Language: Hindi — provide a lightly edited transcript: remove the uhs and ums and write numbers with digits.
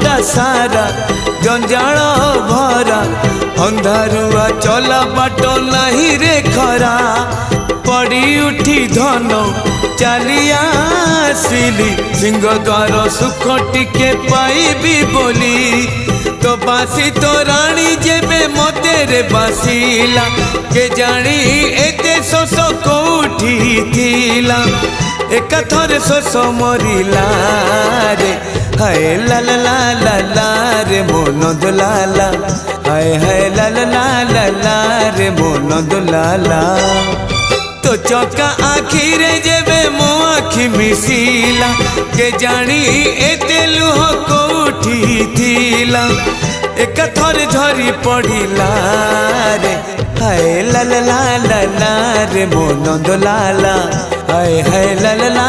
जीवनटा सारा जंजाल भरा अंधारुआ चला बाट नहीं रे खरा पड़ी उठी धन चलिया आसिली सिंह द्वार सुख टिके पाइबी बोली तो बासी तो राणी जेबे मते रे बासिला के जानी एते शोष कोठी थिला एक थरे शोष मरिला रे हाय ला ला ला ला ला रे मोन दुलाला हाय हाय ला ला ला ला ला रे मोन दुलाला तो चौका आखी रे जेबे मो आखी मिसिला के जानी एते लुह कोठी थिला एक थर झरी पड़िला रे हाय ला ला ला ला ला रे मोन दुलाला हाय हाय ला ला ला